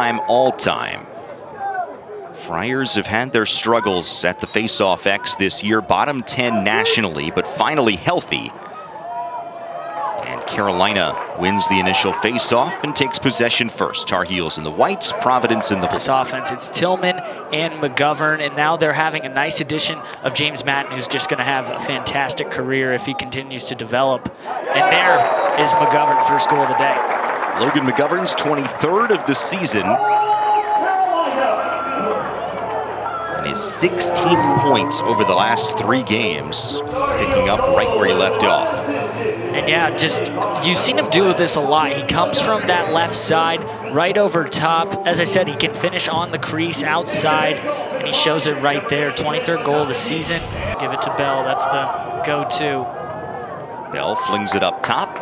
all-time, all-time. Friars have had their struggles at the face-off X this year, bottom 10 nationally, but finally healthy. And Carolina wins the initial face-off and takes possession first. Tar Heels in the whites, Providence in the blue. This offense, it's Tillman and McGovern, and now they're having a nice addition of James Madden, who's just going to have a fantastic career if he continues to develop. And there is McGovern, first goal of the day. Logan McGovern's 23rd of the season. And his 16th points over the last 3 games, picking up right where he left off. And yeah, just, you've seen him do this a lot. He comes from that left side, right over top. As I said, he can finish on the crease outside, and he shows it right there. 23rd goal of the season. Give it to Bell, that's the go-to. Bell flings it up top.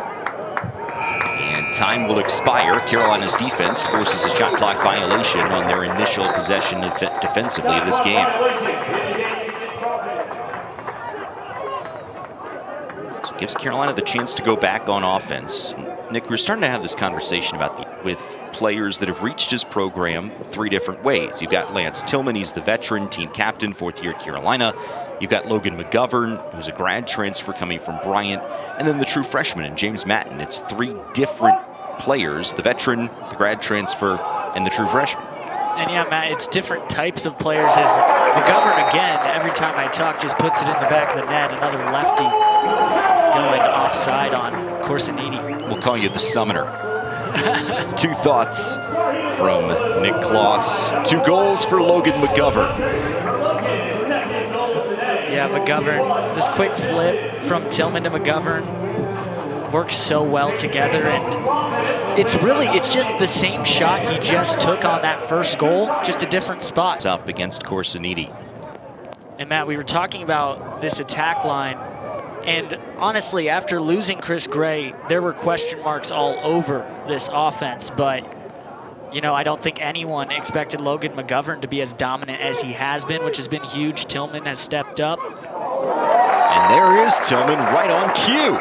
And time will expire. Carolina's defense forces a shot clock violation on their initial possession defensively of this game. So it gives Carolina the chance to go back on offense. Nick, we're starting to have this conversation about with players that have reached his program 3 different ways. You've got Lance Tillman, he's the veteran, team captain, 4th year at Carolina. You've got Logan McGovern, who's a grad transfer coming from Bryant, and then the true freshman, and James Madden. It's 3 different players, the veteran, the grad transfer, and the true freshman. And yeah, Matt, it's different types of players. As McGovern, again, every time I talk, just puts it in the back of the net. Another lefty going offside on Corsiniti. We'll call you the summoner. 2 thoughts from Nick Kloss. 2 goals for Logan McGovern. Yeah, McGovern, this quick flip from Tillman to McGovern works so well together, and it's just the same shot he just took on that first goal, just a different spot. It's up against Corsiniti. And Matt, we were talking about this attack line, and honestly, after losing Chris Gray, there were question marks all over this offense, but you know, I don't think anyone expected Logan McGovern to be as dominant as he has been, which has been huge. Tillman has stepped up. And there is Tillman right on cue.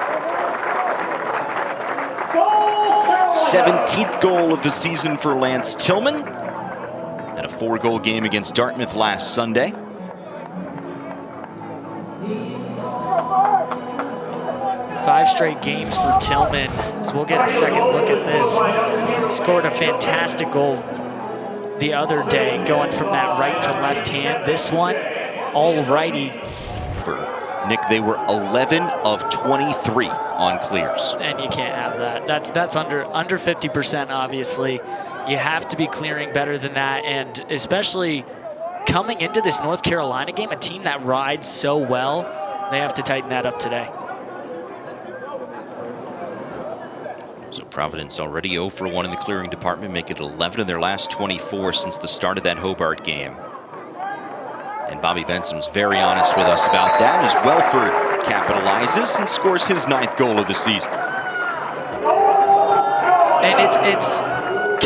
17th goal of the season for Lance Tillman. Had a 4-goal game against Dartmouth last Sunday. Five straight games for Tillman, so we'll get a second look at this. Scored a fantastic goal the other day, going from that right to left hand. This one, all righty. For Nick, they were 11 of 23 on clears. And you can't have that. That's under 50%, obviously. You have to be clearing better than that, and especially coming into this North Carolina game, a team that rides so well, they have to tighten that up today. So Providence already 0 for 1 in the clearing department, make it 11 in their last 24 since the start of that Hobart game. And Bobby Benson was very honest with us about that, as Welford capitalizes and scores his 9th goal of the season. And it's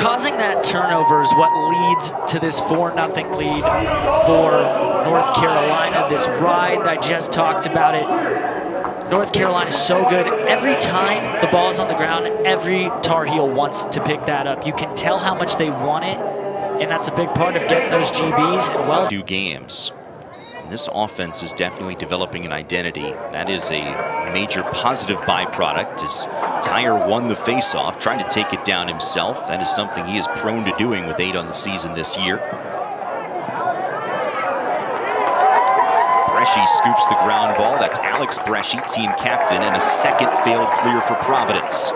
causing that turnover is what leads to this 4-0 lead for North Carolina. This ride, I just talked about it. North Carolina is so good. Every time the ball is on the ground, every Tar Heel wants to pick that up. You can tell how much they want it, and that's a big part of getting those GBs. And well, 2 games. And this offense is definitely developing an identity. That is a major positive byproduct, as Tyre won the faceoff, trying to take it down himself. That is something he is prone to doing with 8 on the season this year. Bresci scoops the ground ball. That's Alex Bresci, team captain, and a second failed clear for Providence.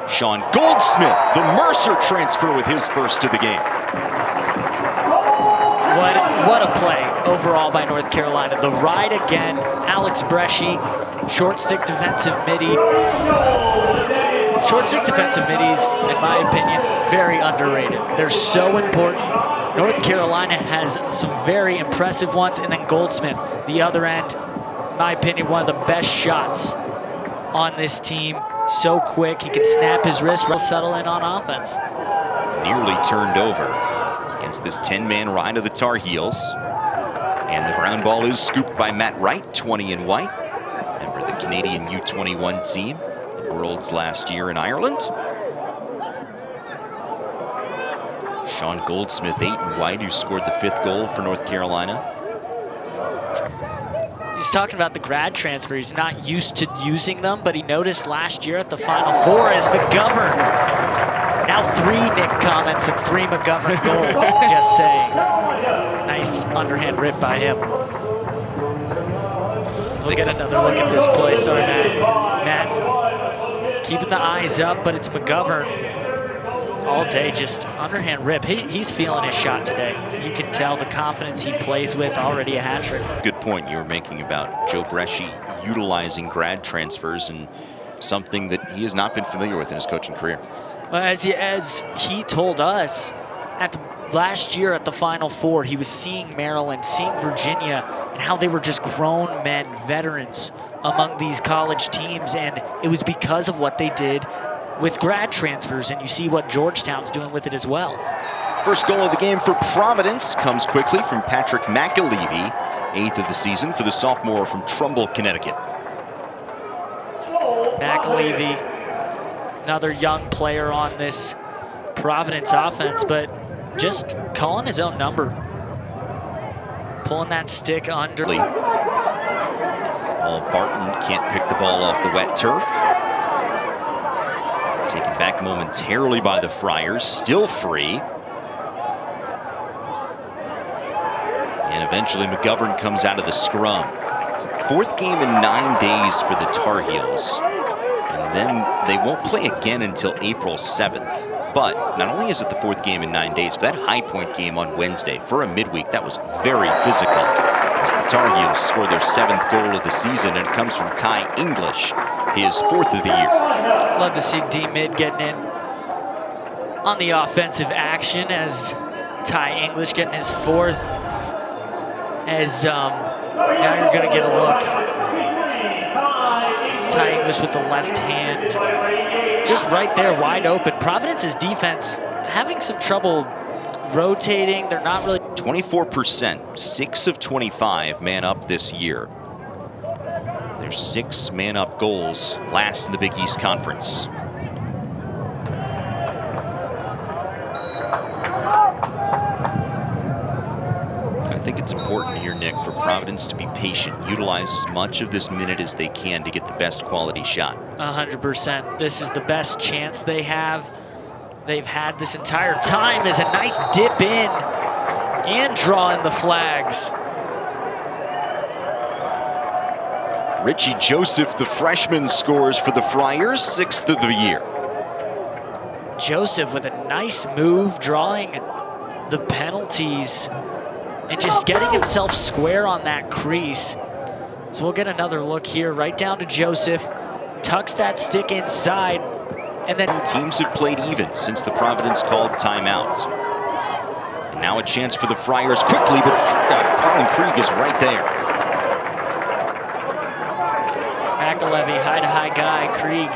Sean Goldsmith, the Mercer transfer, with his first of the game. What a play overall by North Carolina. The ride again, Alex Bresci, short stick defensive midi. Short stick defensive middies, in my opinion, very underrated. They're so important. North Carolina has some very impressive ones, and then Goldsmith, the other end, in my opinion, one of the best shots on this team. So quick, he can snap his wrist, settle in on offense. Nearly turned over against this 10-man ride of the Tar Heels. And the ground ball is scooped by Matt Wright, 20 in white. Member of the Canadian U21 team, the Worlds last year in Ireland. Sean Goldsmith, Aiton White, who scored the 5th goal for North Carolina. He's talking about the grad transfer. He's not used to using them, but he noticed last year at the Final Four as McGovern. Now 3 Nick comments and 3 McGovern goals, just saying. Nice underhand rip by him. We'll get another look at this play. Sorry, Matt. Keeping the eyes up, but it's McGovern. All day, just underhand rip. He's feeling his shot today. You can tell the confidence he plays with, already a hat trick. Good point you were making about Joe Bresci utilizing grad transfers, and something that he has not been familiar with in his coaching career. Well, as he told us last year at the Final Four, he was seeing Maryland, seeing Virginia, and how they were just grown men, veterans among these college teams, and it was because of what they did with grad transfers, and you see what Georgetown's doing with it as well. First goal of the game for Providence comes quickly from Patrick McAlevey, 8th of the season for the sophomore from Trumbull, Connecticut. McAlevey, another young player on this Providence offense, but just calling his own number. Pulling that stick under. Paul Barton can't pick the ball off the wet turf. Taken back momentarily by the Friars, still free. And eventually McGovern comes out of the scrum. 4th game in 9 days for the Tar Heels. And then they won't play again until April 7th. But not only is it the 4th game in 9 days, but that High Point game on Wednesday for a midweek, that was very physical. As the Tar Heels score their 7th goal of the season, and it comes from Ty English, his 4th of the year. Love to see D-Mid getting in on the offensive action as Ty English getting his 4th. As now you're going to get a look. Ty English with the left hand. Just right there, wide open. Providence's defense having some trouble rotating. They're not really. 24%, 6 of 25 man up this year. There's 6 man up goals, last in the Big East Conference. I think it's important here, Nick, for Providence to be patient, utilize as much of this minute as they can to get the best quality shot. 100%. This is the best chance they've had this entire time. Is a nice dip in and draw in the flags. Richie Joseph, the freshman, scores for the Friars, 6th of the year. Joseph with a nice move, drawing the penalties and just getting himself square on that crease. So we'll get another look here, right down to Joseph, tucks that stick inside, and then teams have played even since the Providence called timeout. And now a chance for the Friars quickly, but Colin Krieg is right there. McAlevey, high-to-high guy, Krieg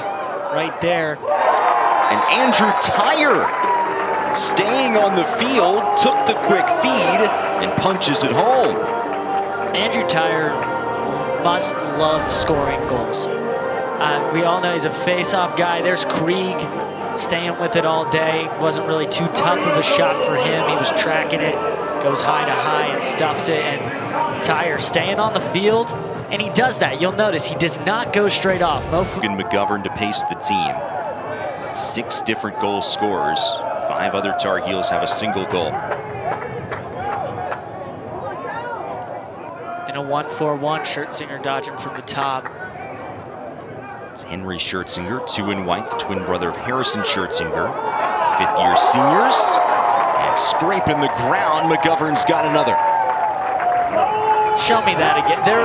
right there. And Andrew Tyre, staying on the field, took the quick feed and punches it home. Andrew Tyre must love scoring goals. We all know he's a face-off guy. There's Krieg staying with it all day. Wasn't really too tough of a shot for him. He was tracking it, goes high-to-high and stuffs it. And Tyre staying on the field. And he does that. You'll notice he does not go straight off. And McGovern to pace the team. 6 different goal scorers. 5 other Tar Heels have a single goal. In a 1-4-1, Schertzinger dodging from the top. It's Henry Schertzinger, 2 in white, the twin brother of Harrison Schertzinger. 5th-year seniors. And scraping the ground, McGovern's got another. Show me that again. There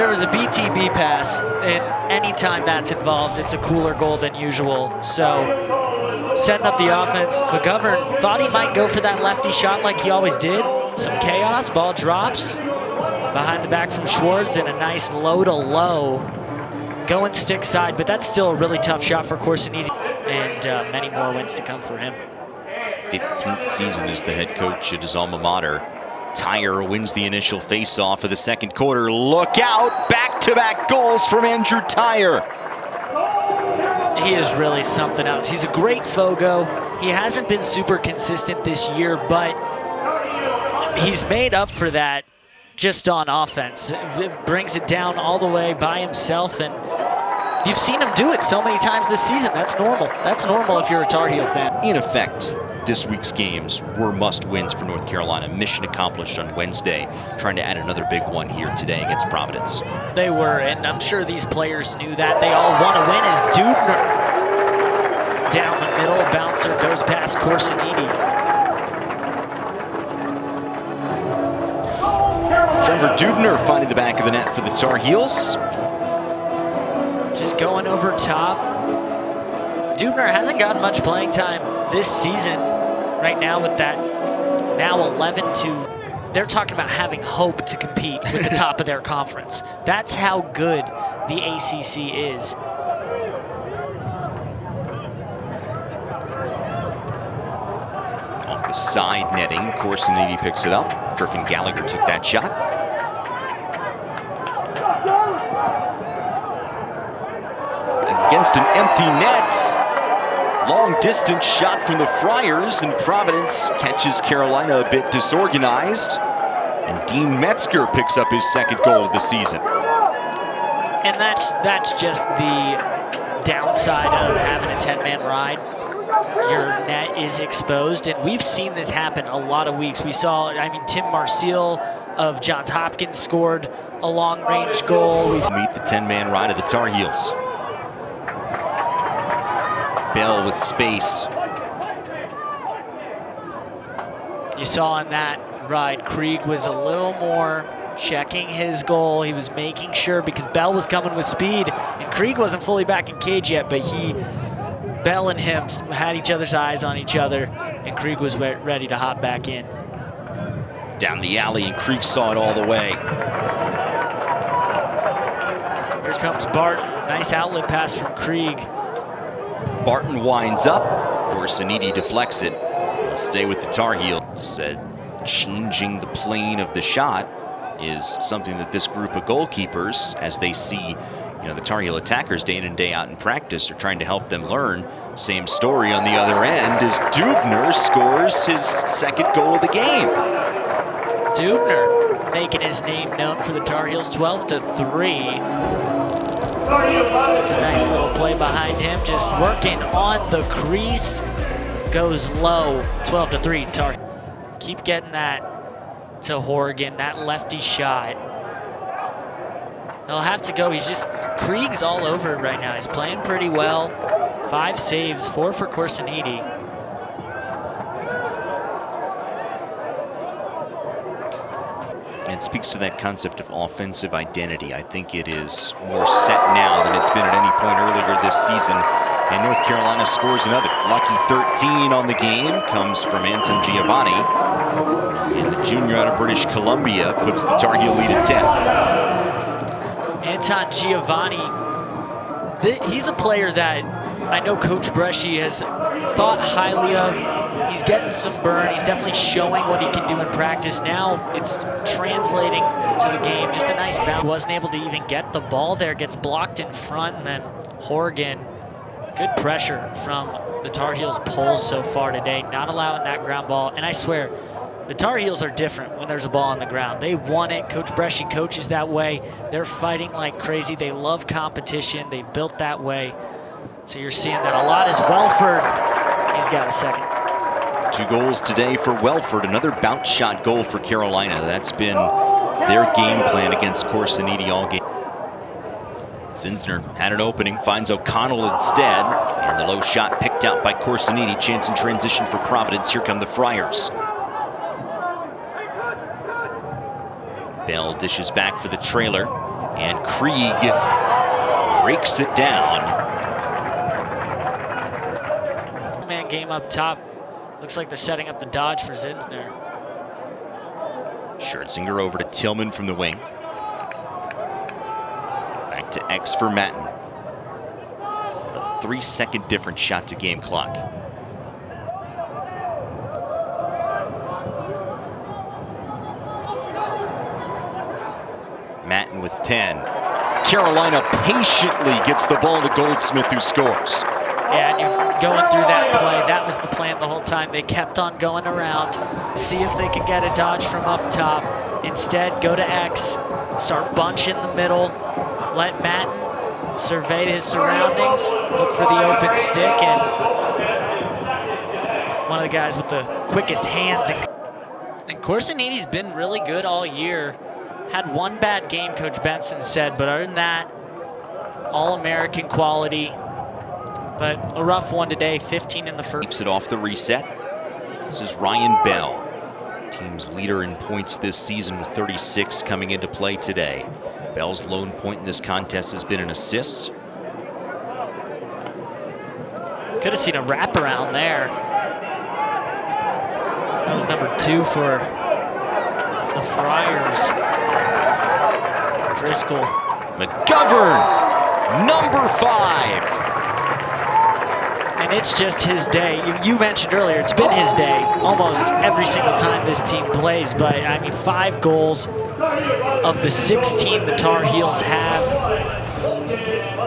was a BTB pass, and anytime that's involved, it's a cooler goal than usual. So, setting up the offense. McGovern thought he might go for that lefty shot like he always did. Some chaos, ball drops. Behind the back from Schwartz, and a nice low-to-low. Going stick side, but that's still a really tough shot for Corsiniti. And many more wins to come for him. 15th season as the head coach at his alma mater. Tyre wins the initial face-off of the second quarter. Look out! Back-to-back goals from Andrew Tyre. He is really something else. He's a great Fogo. He hasn't been super consistent this year, but he's made up for that just on offense. It brings it down all the way by himself, and you've seen him do it so many times this season. That's normal. That's normal if you're a Tar Heel fan. In effect, this week's games were must-wins for North Carolina. Mission accomplished on Wednesday, trying to add another big one here today against Providence. They were, and I'm sure these players knew that. They all want to win as Dubner down the middle. Bouncer goes past Corsiniti. Trevor Dubner finding the back of the net for the Tar Heels. Just going over top. Dubner hasn't gotten much playing time this season. Right now with that now 11-2. They're talking about having hope to compete with the top of their conference. That's how good the ACC is. Off the side netting, Corsiniti picks it up. Griffin Gallagher took that shot. Against an empty net. Long distance shot from the Friars, and Providence catches Carolina a bit disorganized. And Dean Metzger picks up his second goal of the season. And that's just the downside of having a 10-man ride. Your net is exposed, and we've seen this happen a lot of weeks. We saw, Tim Marcial of Johns Hopkins scored a long-range goal. We've meet the 10-man ride of the Tar Heels. Bell with space. You saw on that ride, Krieg was a little more checking his goal. He was making sure, because Bell was coming with speed, and Krieg wasn't fully back in cage yet, but Bell and him had each other's eyes on each other, and Krieg was ready to hop back in. Down the alley, and Krieg saw it all the way. Here comes Barton. Nice outlet pass from Krieg. Barton winds up. Corsiniti deflects it. He'll stay with the Tar Heels. Said changing the plane of the shot is something that this group of goalkeepers, as they see the Tar Heel attackers day in and day out in practice, are trying to help them learn. Same story on the other end as Dubner scores his second goal of the game. Dubner making his name known for the Tar Heels, 12-3. It's a nice little play behind him, just working on the crease. Goes low, 12-3 Tar. Keep getting that to Horgan, that lefty shot. He'll have to go. Krieg's all over it right now. He's playing pretty well. 5 saves, 4 for Corsiniti. And it speaks to that concept of offensive identity. I think it is more set now than it's been at any point earlier this season. And North Carolina scores another. Lucky 13 on the game comes from Anton Giovanni. And the junior out of British Columbia puts the Tar Heel lead at 10. Anton Giovanni, he's a player that I know Coach Bresci has thought highly of. He's getting some burn. He's definitely showing what he can do in practice. Now it's translating to the game. Just a nice bounce. Wasn't able to even get the ball there. Gets blocked in front, and then Horgan. Good pressure from the Tar Heels poles so far today. Not allowing that ground ball. And I swear, the Tar Heels are different when there's a ball on the ground. They want it. Coach Bresci coaches that way. They're fighting like crazy. They love competition. They built that way. So you're seeing that a lot as Welford. He's got a second. 2 goals today for Welford. Another bounce shot goal for Carolina. That's been their game plan against Corsiniti all game. Zinsner had an opening, finds O'Connell instead. And the low shot picked out by Corsiniti. Chance in transition for Providence. Here come the Friars. Bell dishes back for the trailer. And Krieg breaks it down. Man game up top. Looks like they're setting up the dodge for Zinsner. Schertzinger over to Tillman from the wing. Back to X for Matten. A 3-second difference shot to game clock. Matten with 10. Carolina patiently gets the ball to Goldsmith, who scores. Yeah, and you're going through that play. That was the plan the whole time. They kept on going around, see if they could get a dodge from up top. Instead, go to X, start bunch in the middle, let Matten survey his surroundings, look for the open stick, and one of the guys with the quickest hands. And Corsinini's been really good all year. Had one bad game, Coach Benson said, but other than that, All-American quality. But a rough one today, 15 in the first. Keeps it off the reset. This is Ryan Bell, team's leader in points this season with 36 coming into play today. Bell's lone point in this contest has been an assist. Could have seen a wraparound there. That was number 2 for the Friars. Driscoll. McGovern, number 5. And it's just his day. You mentioned earlier, it's been his day almost every single time this team plays. But, I mean, 5 goals of the 16 the Tar Heels have.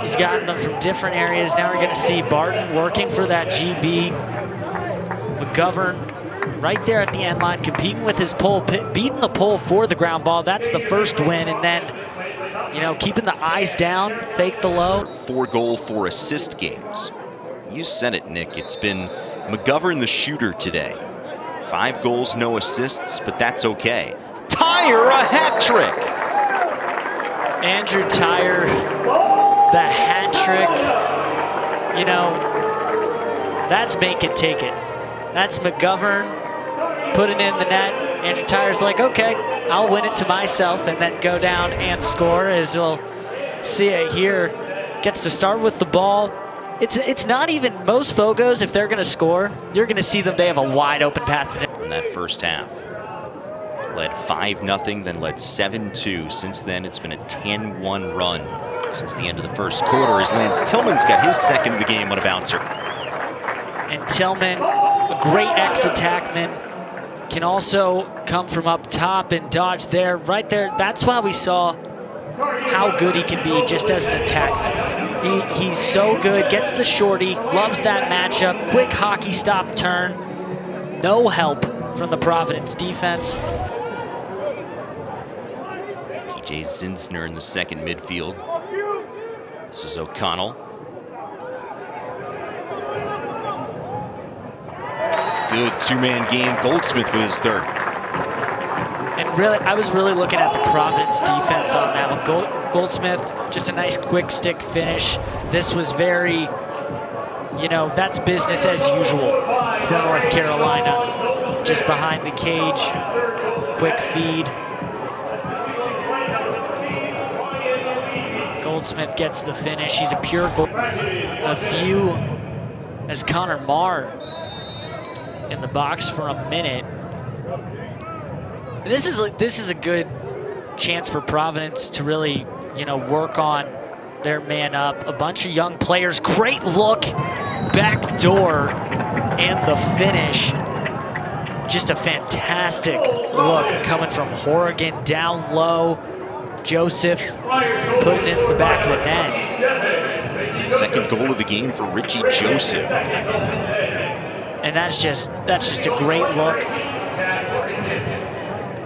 He's gotten them from different areas. Now we're going to see Barton working for that GB. McGovern right there at the end line, competing with his pole, beating the pole for the ground ball. That's the first win. And then, you know, keeping the eyes down, fake the low. 4-goal, 4-assist games. You said it, Nick. It's been McGovern the shooter today. 5 goals, no assists, but that's okay. Tyre, a hat trick. Andrew Tyre, the hat trick. You know, that's make it, take it. That's McGovern putting in the net. Andrew Tyre's like, okay, I'll win it to myself and then go down and score, as we'll see it here. Gets to start with the ball. It's not even, most Fogos, if they're going to score, you're going to see them, they have a wide open path. In that first half. Led 5-0, then led 7-2. Since then, it's been a 10-1 run since the end of the first quarter, as Lance Tillman's got his second of the game on a bouncer. And Tillman, a great ex-attackman, can also come from up top and dodge there, right there. That's why we saw how good he can be just as an attackman. He's so good, gets the shorty, loves that matchup, quick hockey stop turn, no help from the Providence defense. PJ Zinsner in the second midfield. This is O'Connell. Good 2-man game. Goldsmith with his third. And really, I was really looking at the Providence defense on that one. Goldsmith, just a nice quick stick finish. This was very, you know, that's business as usual for North Carolina. Just behind the cage, quick feed. Goldsmith gets the finish. He's a pure goal. A few as Connor Marr in the box for a minute. This is a good chance for Providence to really, you know, work on their man up. A bunch of young players. Great look, back door, and the finish. Just a fantastic look coming from Horrigan down low. Joseph putting it in the back of the net. Second goal of the game for Richie Joseph. And that's just a great look.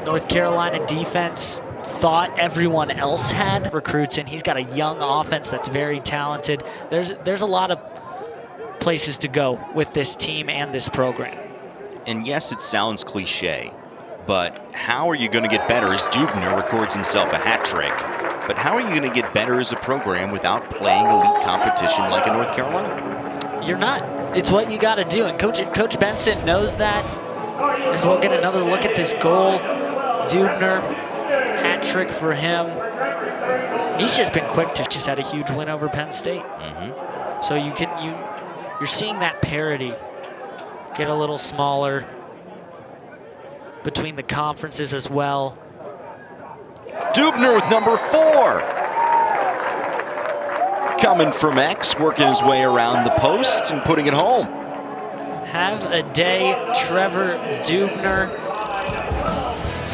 North Carolina defense thought everyone else had recruits, and he's got a young offense that's very talented. There's a lot of places to go with this team and this program. And yes, it sounds cliche, but how are you going to get better as Dubner records himself a hat trick? But how are you going to get better as a program without playing elite competition like in North Carolina? You're not. It's what you got to do, and Coach Benson knows that. As we'll get another look at this goal. Dubner, hat trick for him. He's just been quick to just had a huge win over Penn State. So you're seeing that parity get a little smaller between the conferences as well. Dubner with number 4. Coming from X, working his way around the post and putting it home. Have a day, Trevor Dubner.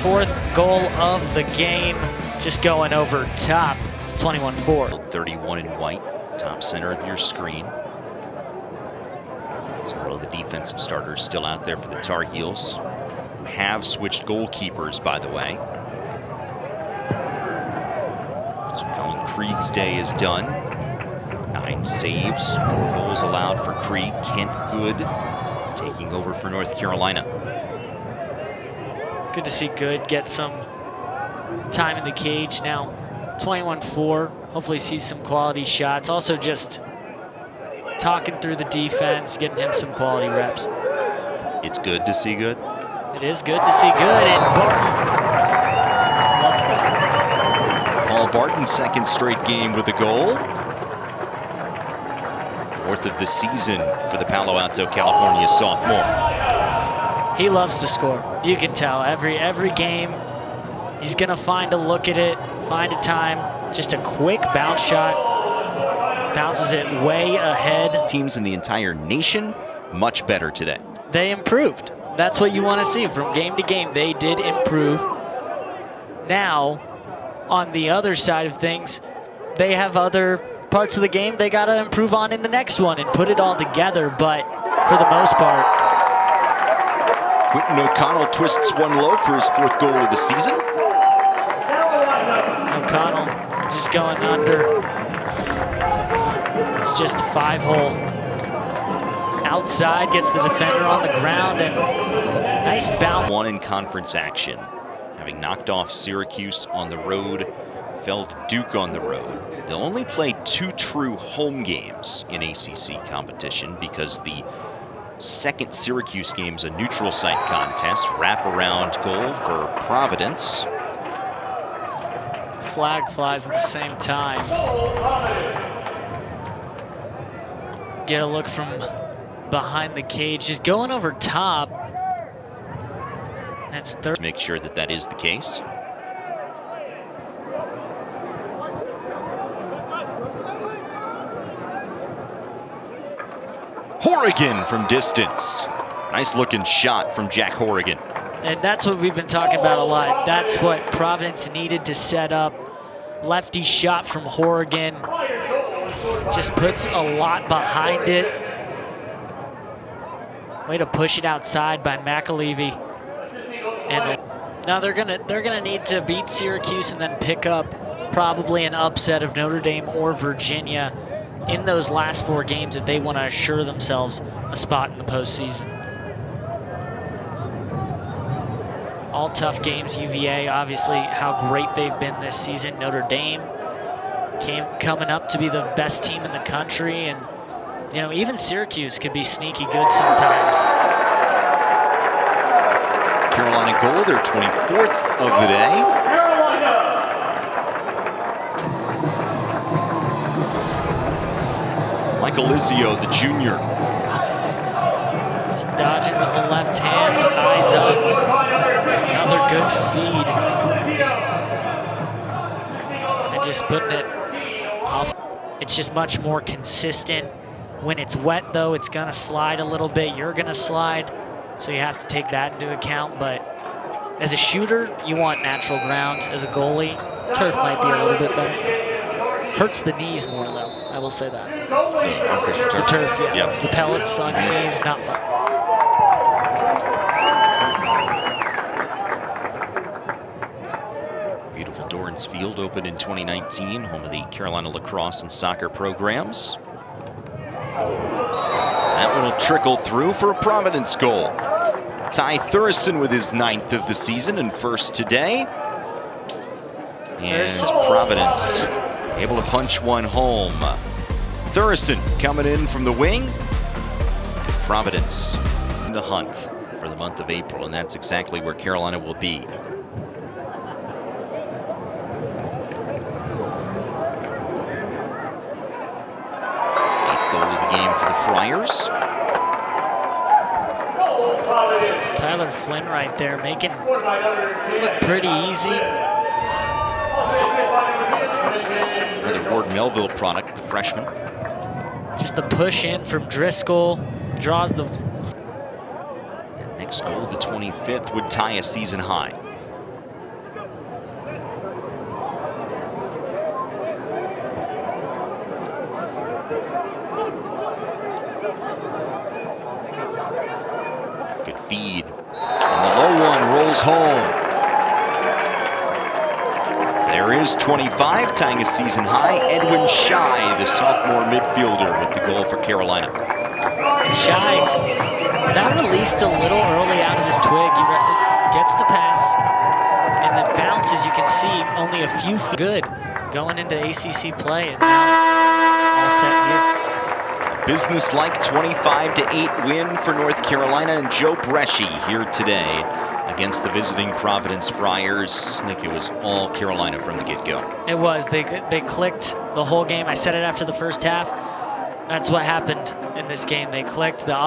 4th goal of the game, just going over top, 21-4. 31 in white, top center of your screen. Several of the defensive starters still out there for the Tar Heels, who have switched goalkeepers, by the way. So Colin Krieg's day is done. 9 saves, 4 goals allowed for Krieg. Kent Good taking over for North Carolina. Good to see Good get some time in the cage now. 21-4, hopefully sees some quality shots. Also just talking through the defense, getting him some quality reps. It's good to see Good. It is good to see Good, and Barton loves that. Paul Barton, second straight game with a goal. 4th of the season for the Palo Alto, California sophomore. He loves to score. You can tell every game he's gonna find a look at it, find a time. Just a quick bounce shot, bounces it way ahead. Teams in the entire nation much better today. They improved. That's what you want to see from game to game. They did improve. Now, on the other side of things, they have other parts of the game they got to improve on in the next one and put it all together. But for the most part, Quentin O'Connell twists one low for his 4th goal of the season. O'Connell just going under. It's just a 5-hole. Outside, gets the defender on the ground, and nice bounce. One in conference action, having knocked off Syracuse on the road, fell to Duke on the road. They'll only play 2 true home games in ACC competition because the second Syracuse game's a neutral site contest, wraparound goal for Providence. Flag flies at the same time. Get a look from behind the cage, just going over top. That's third. Make sure that that is the case. Horrigan from distance. Nice looking shot from Jack Horrigan. And that's what we've been talking about a lot. That's what Providence needed to set up. Lefty shot from Horrigan. Just puts a lot behind it. Way to push it outside by McAlevey. And now they're gonna need to beat Syracuse and then pick up probably an upset of Notre Dame or Virginia in those last 4 games if they want to assure themselves a spot in the postseason. All tough games. UVA, obviously, how great they've been this season. Notre Dame coming up to be the best team in the country, and you know, even Syracuse could be sneaky good sometimes. Carolina goal, their 24th of the day. Michael Lizio, the junior. Just dodging with the left hand, eyes up. Another good feed. And just putting it off. It's just much more consistent. When it's wet, though, it's going to slide a little bit. You're going to slide, so you have to take that into account. But as a shooter, you want natural ground. As a goalie, turf might be a little bit better. Hurts the knees more, though. I will say that. The turf, yeah. Yep. The pellets on your knees, not fun. Beautiful Dorrance Field opened in 2019, home of the Carolina lacrosse and soccer programs. That one will trickle through for a Providence goal. Ty Thurston with his 9th of the season and first today. And Providence able to punch one home. Thurston coming in from the wing. Providence in the hunt for the month of April, and that's exactly where Carolina will be. 8th goal of the game for the Friars. Tyler Flynn right there, making it look pretty easy. Another Ward Melville product, the freshman. Just the push in from Driscoll draws the. That next goal, the 25th, would tie a season high. drills home. There is 25, tying a season high. Edwin Shy, the sophomore midfielder, with the goal for Carolina. And Shy, that released a little early out of his twig. He gets the pass, and the bounces, you can see only a few good going into ACC play, and now all set here. Business-like 25-8 win for North Carolina, and Joe Bresci here today against the visiting Providence Friars. Nick, it was all Carolina from the get-go. It was. They clicked the whole game. I said it after the first half. That's what happened in this game. They clicked. The